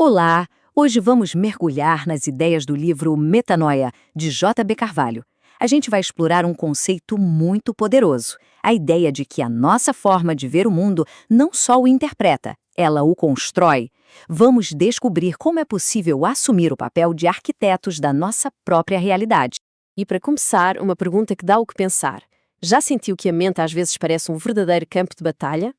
Olá! Hoje vamos mergulhar nas ideias do livro Metanoia, de J.B. Carvalho. A gente vai explorar um conceito muito poderoso, a ideia de que a nossa forma de ver o mundo não só o interpreta, ela o constrói. Vamos descobrir como é possível assumir o papel de arquitetos da nossa própria realidade. E para começar, uma pergunta que dá o que pensar. Já sentiu que a mente às vezes parece um verdadeiro campo de batalha?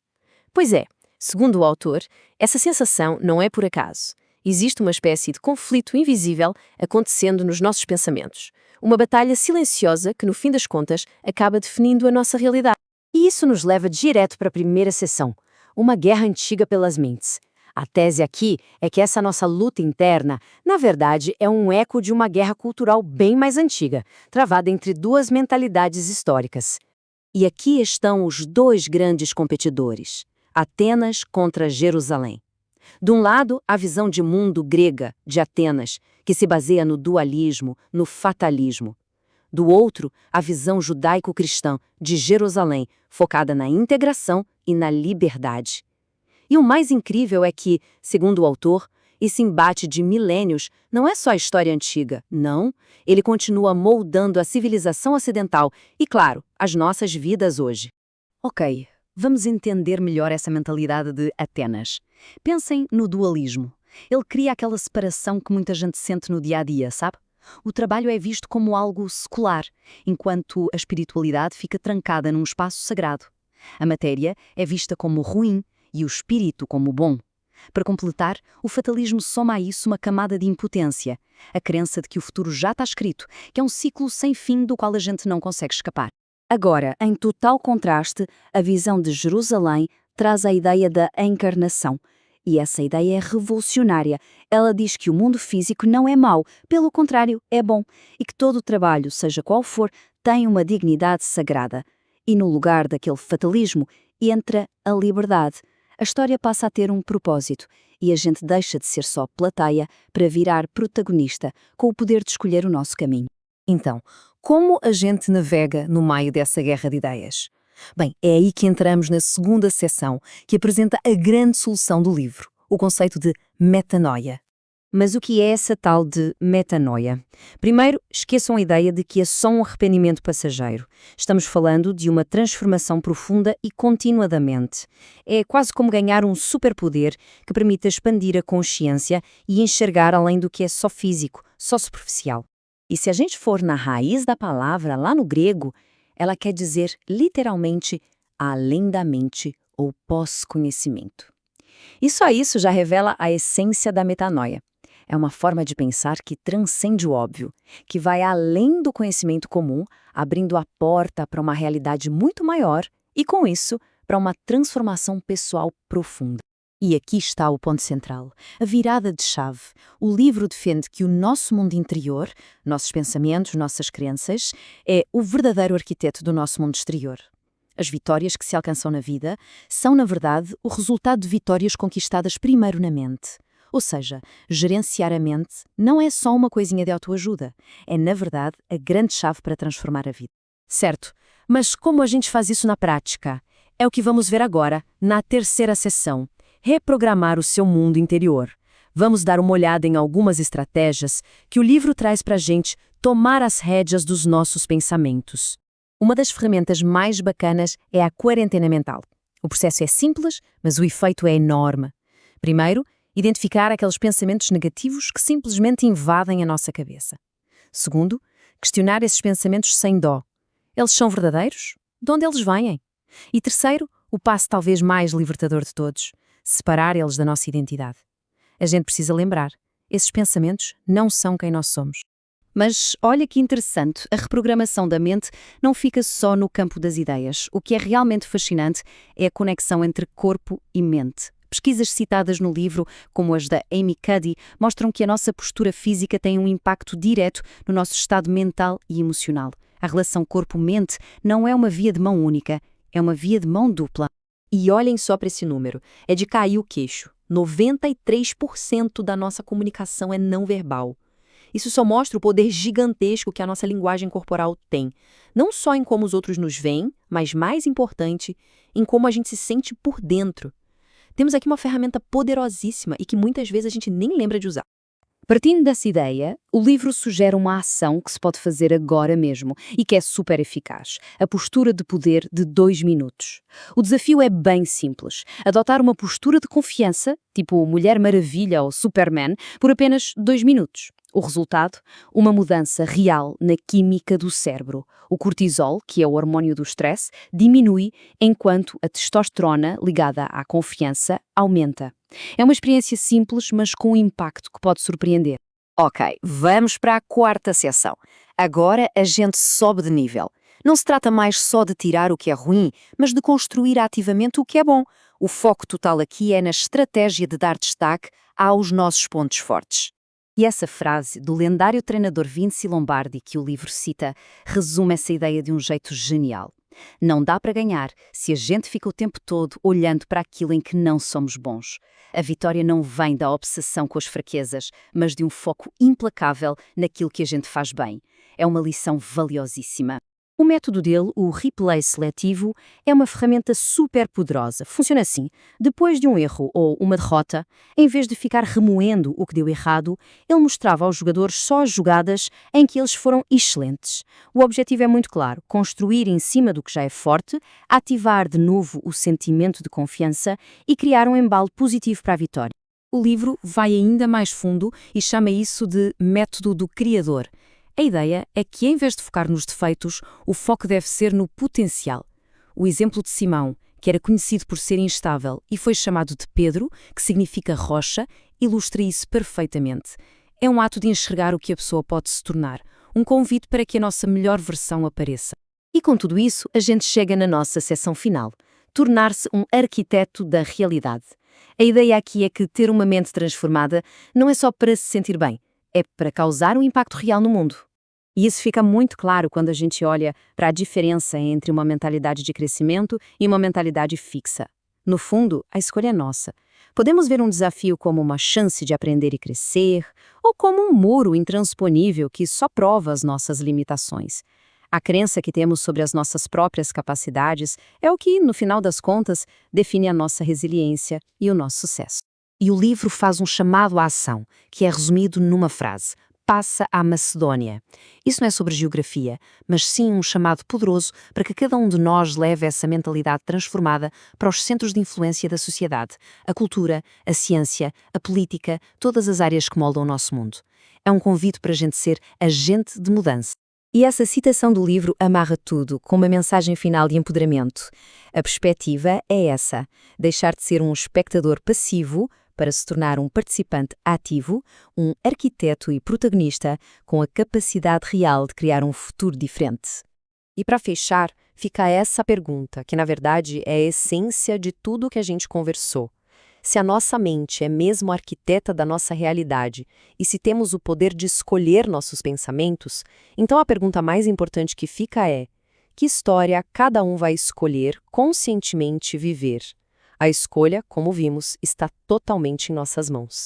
Pois é, segundo o autor, essa sensação não é por acaso. Existe uma espécie de conflito invisível acontecendo nos nossos pensamentos. Uma batalha silenciosa que, no fim das contas, acaba definindo a nossa realidade. E isso nos leva direto para a primeira sessão, uma guerra antiga pelas mentes. A tese aqui é que essa nossa luta interna, na verdade, é um eco de uma guerra cultural bem mais antiga, travada entre duas mentalidades históricas. E aqui estão os dois grandes competidores, Atenas contra Jerusalém. De um lado, a visão de mundo grega de Atenas, que se baseia no dualismo, no fatalismo. Do outro, a visão judaico-cristã de Jerusalém, focada na integração e na liberdade. E o mais incrível é que, segundo o autor, esse embate de milênios não é só história antiga, não. Ele continua moldando a civilização ocidental e, claro, as nossas vidas hoje. Ok, vamos entender melhor essa mentalidade de Atenas. Pensem no dualismo. Ele cria aquela separação que muita gente sente no dia a dia, sabe? O trabalho é visto como algo secular, enquanto a espiritualidade fica trancada num espaço sagrado. A matéria é vista como ruim e o espírito como bom. Para completar, o fatalismo soma a isso uma camada de impotência, a crença de que o futuro já está escrito, que é um ciclo sem fim do qual a gente não consegue escapar. Agora, em total contraste, a visão de Jerusalém traz a ideia da encarnação. E essa ideia é revolucionária. Ela diz que o mundo físico não é mau, pelo contrário, é bom, e que todo o trabalho, seja qual for, tem uma dignidade sagrada. E no lugar daquele fatalismo entra a liberdade. A história passa a ter um propósito, e a gente deixa de ser só plateia para virar protagonista, com o poder de escolher o nosso caminho. Então, como a gente navega no meio dessa guerra de ideias? Bem, é aí que entramos na segunda seção, que apresenta a grande solução do livro, o conceito de metanoia. Mas o que é essa tal de metanoia? Primeiro, esqueçam a ideia de que é só um arrependimento passageiro. Estamos falando de uma transformação profunda e contínua da mente. É quase como ganhar um superpoder que permite expandir a consciência e enxergar além do que é só físico, só superficial. E se a gente for na raiz da palavra, lá no grego, ela quer dizer literalmente além da mente ou pós-conhecimento. E só isso já revela a essência da metanoia. É uma forma de pensar que transcende o óbvio, que vai além do conhecimento comum, abrindo a porta para uma realidade muito maior e, com isso, para uma transformação pessoal profunda. E aqui está o ponto central, a virada de chave. O livro defende que o nosso mundo interior, nossos pensamentos, nossas crenças, é o verdadeiro arquiteto do nosso mundo exterior. As vitórias que se alcançam na vida são, na verdade, o resultado de vitórias conquistadas primeiro na mente. Ou seja, gerenciar a mente não é só uma coisinha de autoajuda, é, na verdade, a grande chave para transformar a vida. Certo, mas como a gente faz isso na prática? É o que vamos ver agora, na terceira sessão. Reprogramar o seu mundo interior. Vamos dar uma olhada em algumas estratégias que o livro traz para a gente tomar as rédeas dos nossos pensamentos. Uma das ferramentas mais bacanas é a quarentena mental. O processo é simples, mas o efeito é enorme. Primeiro, identificar aqueles pensamentos negativos que simplesmente invadem a nossa cabeça. Segundo, questionar esses pensamentos sem dó. Eles são verdadeiros? De onde eles vêm? E terceiro, o passo talvez mais libertador de todos, separar eles da nossa identidade. A gente precisa lembrar, esses pensamentos não são quem nós somos. Mas olha que interessante, a reprogramação da mente não fica só no campo das ideias. O que é realmente fascinante é a conexão entre corpo e mente. Pesquisas citadas no livro, como as da Amy Cuddy, mostram que a nossa postura física tem um impacto direto no nosso estado mental e emocional. A relação corpo-mente não é uma via de mão única, é uma via de mão dupla. E olhem só para esse número, é de cair o queixo. 93% da nossa comunicação é não verbal. Isso só mostra o poder gigantesco que a nossa linguagem corporal tem. Não só em como os outros nos veem, mas mais importante, em como a gente se sente por dentro. Temos aqui uma ferramenta poderosíssima e que muitas vezes a gente nem lembra de usar. Partindo dessa ideia, o livro sugere uma ação que se pode fazer agora mesmo e que é super eficaz: a postura de poder de 2 minutos. O desafio é bem simples: adotar uma postura de confiança, tipo Mulher Maravilha ou Superman, por apenas 2 minutos. O resultado? Uma mudança real na química do cérebro. O cortisol, que é o hormônio do stress, diminui enquanto a testosterona, ligada à confiança, aumenta. É uma experiência simples, mas com um impacto que pode surpreender. Ok, vamos para a quarta seção. Agora a gente sobe de nível. Não se trata mais só de tirar o que é ruim, mas de construir ativamente o que é bom. O foco total aqui é na estratégia de dar destaque aos nossos pontos fortes. E essa frase do lendário treinador Vince Lombardi que o livro cita resume essa ideia de um jeito genial. Não dá para ganhar se a gente fica o tempo todo olhando para aquilo em que não somos bons. A vitória não vem da obsessão com as fraquezas, mas de um foco implacável naquilo que a gente faz bem. É uma lição valiosíssima. O método dele, o replay seletivo, é uma ferramenta super poderosa. Funciona assim: depois de um erro ou uma derrota, em vez de ficar remoendo o que deu errado, ele mostrava aos jogadores só as jogadas em que eles foram excelentes. O objetivo é muito claro: construir em cima do que já é forte, ativar de novo o sentimento de confiança e criar um embalo positivo para a vitória. O livro vai ainda mais fundo e chama isso de método do criador. A ideia é que, em vez de focar nos defeitos, o foco deve ser no potencial. O exemplo de Simão, que era conhecido por ser instável e foi chamado de Pedro, que significa rocha, ilustra isso perfeitamente. É um ato de enxergar o que a pessoa pode se tornar, um convite para que a nossa melhor versão apareça. E com tudo isso, a gente chega na nossa seção final: tornar-se um arquiteto da realidade. A ideia aqui é que ter uma mente transformada não é só para se sentir bem, é para causar um impacto real no mundo. E isso fica muito claro quando a gente olha para a diferença entre uma mentalidade de crescimento e uma mentalidade fixa. No fundo, a escolha é nossa. Podemos ver um desafio como uma chance de aprender e crescer, ou como um muro intransponível que só prova as nossas limitações. A crença que temos sobre as nossas próprias capacidades é o que, no final das contas, define a nossa resiliência e o nosso sucesso. E o livro faz um chamado à ação, que é resumido numa frase: passa à Macedónia. Isso não é sobre geografia, mas sim um chamado poderoso para que cada um de nós leve essa mentalidade transformada para os centros de influência da sociedade, a cultura, a ciência, a política, todas as áreas que moldam o nosso mundo. É um convite para a gente ser agente de mudança. E essa citação do livro amarra tudo, com uma mensagem final de empoderamento. A perspectiva é essa: deixar de ser um espectador passivo para se tornar um participante ativo, um arquiteto e protagonista com a capacidade real de criar um futuro diferente. E para fechar, fica essa pergunta, que na verdade é a essência de tudo que a gente conversou. Se a nossa mente é mesmo a arquiteta da nossa realidade e se temos o poder de escolher nossos pensamentos, então a pergunta mais importante que fica é: que história cada um vai escolher conscientemente viver? A escolha, como vimos, está totalmente em nossas mãos.